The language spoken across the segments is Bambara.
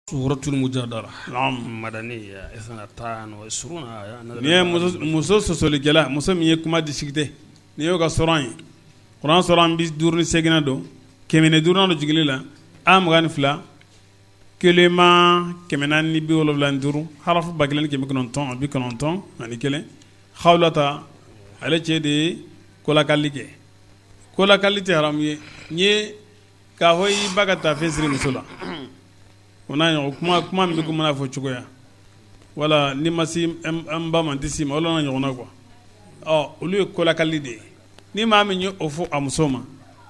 سورة المجادلة نعم مدنية 22 آية نيه موسى سولي جلا موسى ميه كما ديسكته نيه كا سوران قران سوران بيس دورني سيغنا دو كيمene durna do jigilila am gan fla kelema kemena ni bi wolo lan duru harafu baglen ke mikon ton bi kon ton ani kele khawlata ale cede kola kalite haram ye nye ka hoy bagata fesri musula ona yo kuma mi ko mana fo chugoya wala ni masi amba man disima wala na yona quoi olu kola kalide ni ma mi nyo ofo amusoma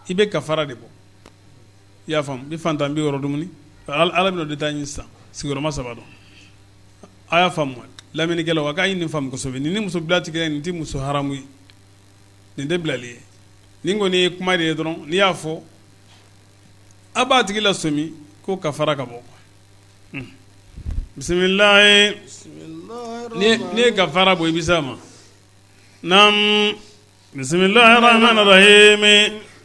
ibe kafara de bo ya fam bi fantam bi woro dumuni ala bino detani sa sigoro masabado aya fam lamini gelo waka yin fam ko sobe ni muso blati gele ni muso haramu ni de blali ni ngoni kuma de dron ni ya fo abati gila somi ko kafara ka bo bismillah ni kafara bo ibisama nam bismillahir rahmanir rahim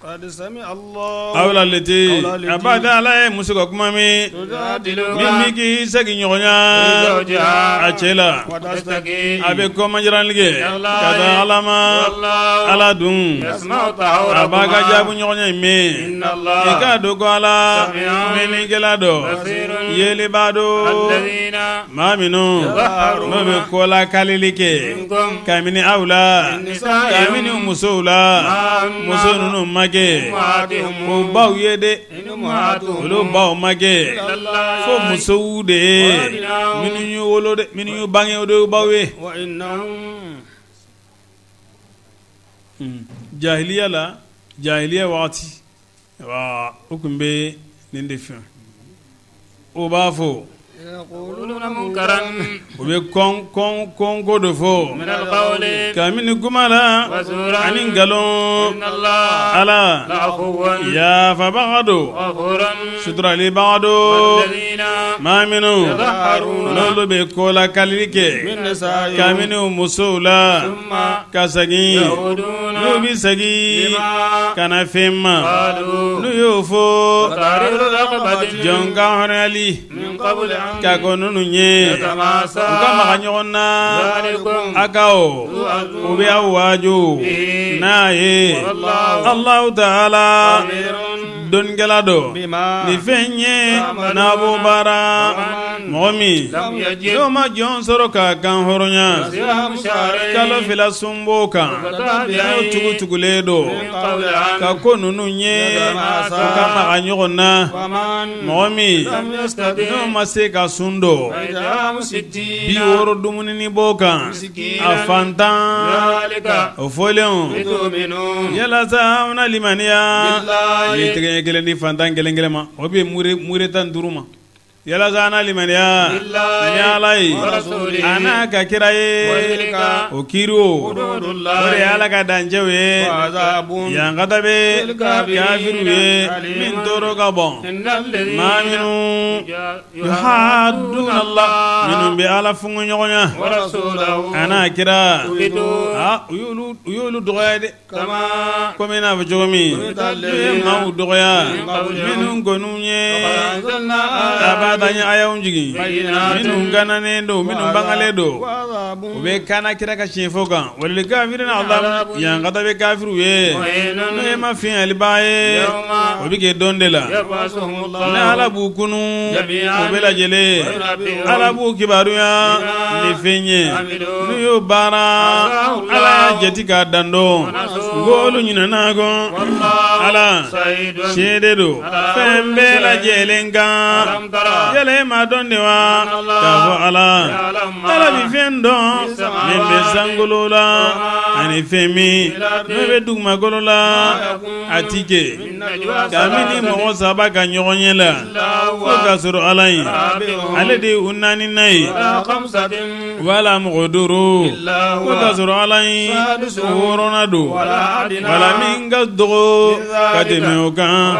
قد سمع الله أولا التي أبدا على مسك كمامي بيميكي سكين يغنيا أشيلا أبيكم مجران لجي كذا علما على دون أباك جابو يغنيا مي إكادو قالا مني كلادو يلي بادو ما منو ما بكولا كاليليكي كاميني أولا كاميني مسولا مسونو ماجي o baw ye de olu baw mage fo muso de minu ñu wolo de minu ñu bange o de baw ye jahiliya waqti wa ukumbe ninde fi o ba fo يقولون منكرا وبكون كودفو من القول كامن كمالا عن قالوا إن الله ألا لعفو يا فبغدو غفورا ستر لي بعدو والذين ما منو يظهرون لولو بكولا كاليكي من نسائهم كامن مسولا ثم كاسغي يعودون لو بيسغي لما كان فيما قالوا لو يوفو وتحرير رقبة جونغا هرالي من قبل أن كاكونو نيه يتماسا كما كانيونا ذلكم أكاو وبيا واجو ناي الله تعالى دون جلادو نفني نابو بارا مومي لو ما جون سروكا كان هورنيا كالو فيلا سومبوكا يو تغو تغوليدو كاكونو نيه كما كانيونا مومي لو ما سيكا sundo bi woro dumuni ni boka afantan ofoleon yala sauna limaniya litre gelen di fantan gelen ma obi mure tan duruma yala zana limaniya yalai ana ka kiraye o kiro ore yala ka danjewe yanga tabe kafiru min toro ka bon ma minu yuhaddun Allah minu bi ala fungu nyonya ana kira uyulu doyade kama komena vajomi ma doya minu gonunye abadanya ayaw njigi minu ganane do minu bangale do obe kana kira ka chefo kan wal kafirin Allah yanga tabe kafiru no ma fi albaye obi ke dondela na ala bukunu obela jele ala bu kibaruya ni fenye no yo bara ala jetika dando golu nyina nago ala shededo fembe la jelenga jele ma donde wa kafo ala bi fendo membe sangolola ani femi membe dugma golola atike kamini mo saba ka nyonyela ko kasoro alai ale de unani nai wala muguduru ko kasoro alayi worona do wala min ka dogo ka tɛmɛ o kan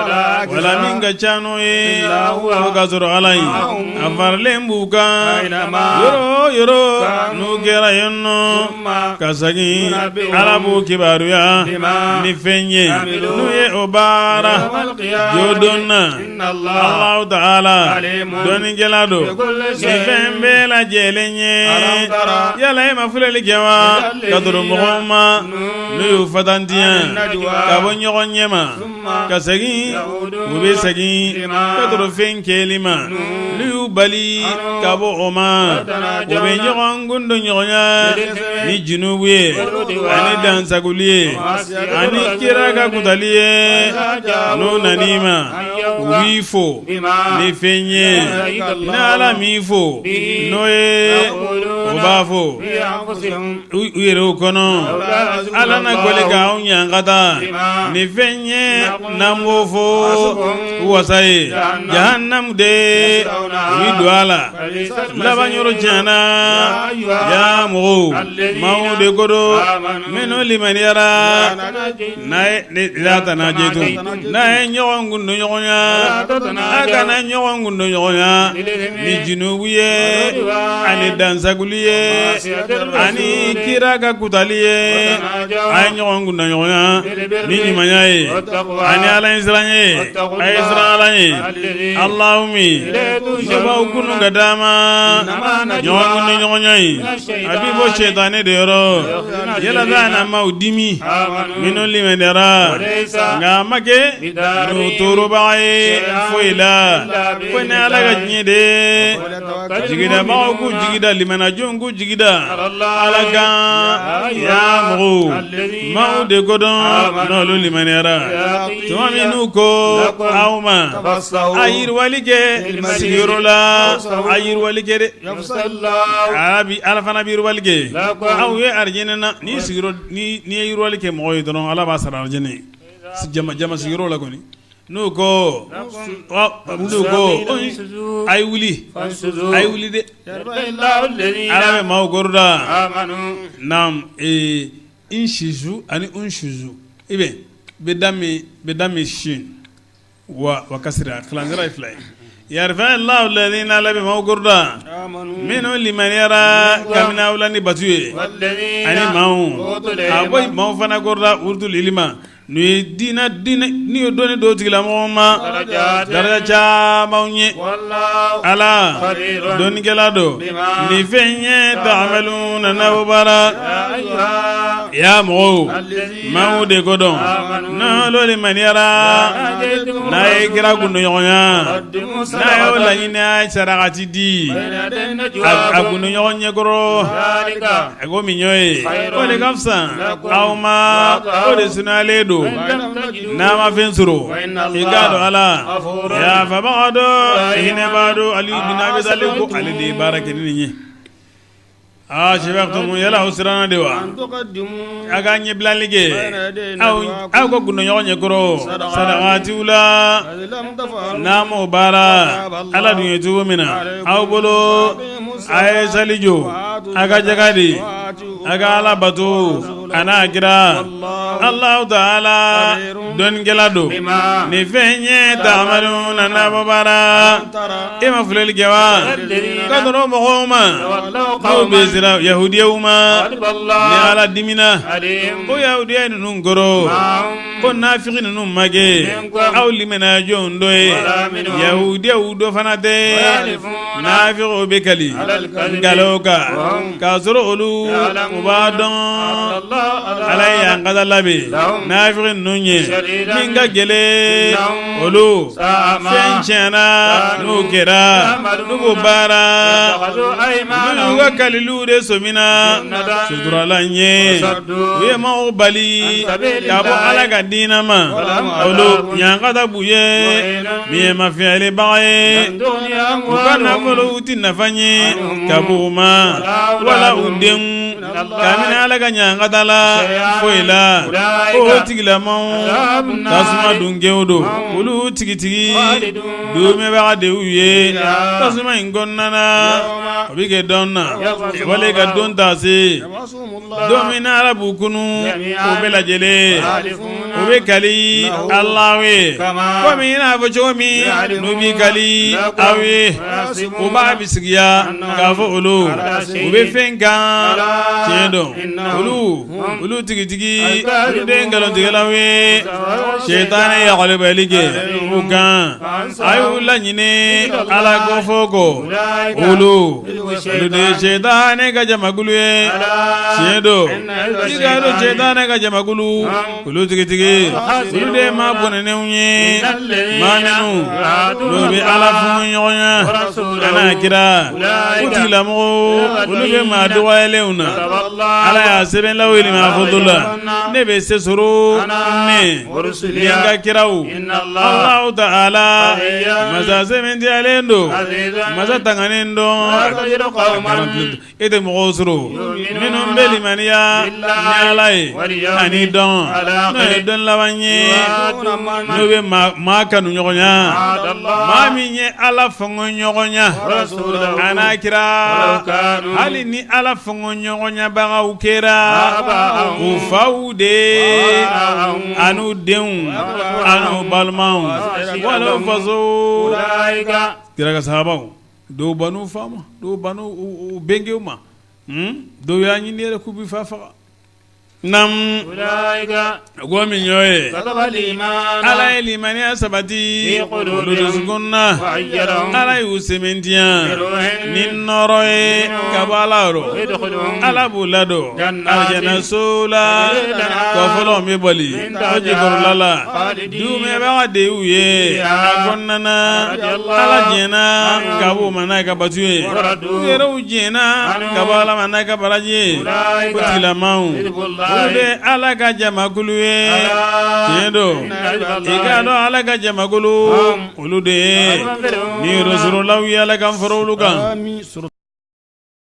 wala min ka cano ye ko kasoro alayi a faralen b'u kan yɔrɔ n'u kɛra yen nɔ ka segin ala b'u kibaruya ni fɛn ye n'u ye o baara jodon na Allahu Ta'ala dɔnnikɛla do ni fɛn bɛɛ lajɛlen ye yala e ma filɛli kɛ wa ka sɔrɔ mɔgɔw ma n'u y'u fatantiya ka bɔ ɲɔgɔn ɲɛ ma ka segin u bɛ segin ka sɔrɔ fɛn kɛli ma n'u y'u bali ka bɔ o ma u bɛ ɲɔgɔn gundo ɲɔgɔnya ni junubu ye ani dansaguli ye ani kira ka kutali ye n'u nan'i ma u b'i fo ni fɛn ye ni Ala m'i fo n'o ye o b'a fo u yɛrɛw kɔnɔ Ala na gwɛlɛ k'aw ɲankata ni fɛn ye n'an b'o fo wasa ye jahanamu de u bɛ don a la laban yɔrɔ tiɲɛna ya mɔgɔw maaw de ko do minnu limaniyara n'a ye n'a jeto n'a ye ɲɔgɔn gundo ɲɔgɔnya a kana ɲɔgɔn gundo ɲɔgɔnya ni junubu ye ani dansaguli ye ani kira ka kutali ye a ye ɲɔgɔn gundo ɲɔgɔnya ni ɲumanya ye ani Ala ye siran ye a ye siran Ala ye Allahumma jabaw kunu ka dama ɲɔgɔn gundo ɲɔgɔnya ye a bi bɔ shetani de yɔrɔ yala bana maaw dimi minnu limandara nka a ma kɛ n'o torobaga ye foyi la fo ni Ala ka diɲɛ de jigidabagaw k'u jigida limanajonw k'u jigida Ala kan ya mɔgɔw maaw de ko dɔn n'olu limaniyara tuma min n'u ko aw ma a yiriwali kɛ sigiyɔrɔ la a yiriwali kɛ dɛ Ala fana bɛ yiriwali kɛ aw ye arijinɛ na ni ye yiriwali kɛ mɔgɔ ye dɔrɔn Ala b'a sara arijinɛ jama sigiyɔrɔ la kɔni n'u ko a ye wuli dɛ Ala bɛ maaw kɔrɔda naam inshizu ani unshizu ibe bedami shin wa kasira kilankira ye fila ye yarfa Allahu alladhina la bima gurda minhu liman yara kamina wala ni batu ye ani maaw a boy maaw fana gurda urdul ilma ni dina ni yo doni do tigila mo ma daraja caamaw nye Ala doni gelado ni fenye ta'maluna nawbara ya mo maaw de godon na lo liman yara na igra gunu yonya na yo la ina saragati di agunu yonya goro ego minyoy o de gafsa awma o de sunale do na ma fensuro igado Ala ya fa bado ine bado ali bin abi talib ko ali de barakini ni shebaqtum yala usrana dewa aga nye blalige aw ko guno nyonya goro sadaqati ula namo bara Ala dunye tubo mina aw bolo ay salijo aga jagadi aga Ala batu ana gira Allah Ta'ala don gelado ni fenye ta'maluna nabara ima fulel gewa kadro mohoma aw bezira yahudiyuma ni Ala dimina ko yahudiya nun goro ko nafiqin nun mage aw limena jondoy yahudiya udo fanate nafiqo bekali galoka kazro olu ubadon alay angada labi nafiqin nunye minga gele olu fenchana nukera nubara nuga kalilu de somina sudralanye we ma obali kabo Ala ka dina ma olu nyangada buye miye mafiale bae ukana molo uti nafanye kabuma wala undem kabini ala ka ɲanga ta la foyi la o tigilamɔw tasuma dunkew don olu tigitigi domɛbaga de y'u ye tasuma in kɔnɔna na o bɛ kɛ dɔn na wale ka don ta se don min na ala b'u kunu o bɛɛ lajɛlen o bɛ kali Allahu ye komi i n'a fɔ cogo min n'u b'i kali aw ye o b'a bisigiya k'a fɔ olu u bɛ fɛn kan tiɲɛ don olu tigitigi olu de ye nkalontigɛlaw ye sɛtanɛ ye yagalebali kɛ u kan a y'u laɲini ala kofɔ kɔ olu de ye sɛtanɛ ka jamakulu ye tiɲɛ don i ka don sɛtanɛ ka jamakulu olu tigitigi olu de ye maa bɔnɛnɛw ye maa minnu n'u bɛ ala funu ɲɔgɔn ye kana kira u tigilamɔgɔw olu bɛ maa dɔgɔyalenw na ala y'a sɛbɛnlaw ye maa fɔtɔ la ne bɛ se sɔrɔ ne ni n ka kiraw Allahu ta'ala masa sɛbɛntiyalen don masa tanganen don e tɛ mɔgɔw sɔrɔ minnu bɛ limaniya ni ala ye ani dɔn n'o ye dɔn laban ye n'o bɛ maa kanu ɲɔgɔn ya maa min ye ala fɔngɔ ɲɔgɔn ya a n'a kira hali ni ala fɔngɔ ɲɔgɔn ya bagaw kɛra u faw de an'u denw an'u balimaw wala faso kira ka sahabaw dɔw ban'u fa ma dɔw ban'u bengew ma dɔw y'a ɲini yɛrɛ k'u bi fa faga nam gomi nyoye ala ye limaniya sabati olu dusukun na ala y'u sementiya ni nɔrɔ ye kabala ro ala b'u ladon aljana so la kɔfɔlɔw bɛ bɔli o jikɔrɔla la dumɛbaga de y'u ye a kɔnɔna na ala jɛna ka b'u ma n'a ye ka batu ye u yɛrɛw jɛna ka bɔ ala ma n'a ye ka baraji ye o tigilamaw olu de ala ka jamakulu ye tiɲɛ don i k'a dɔn ala ka jamakulu olu de ye ni rasululaw ye ala kan fara olu kan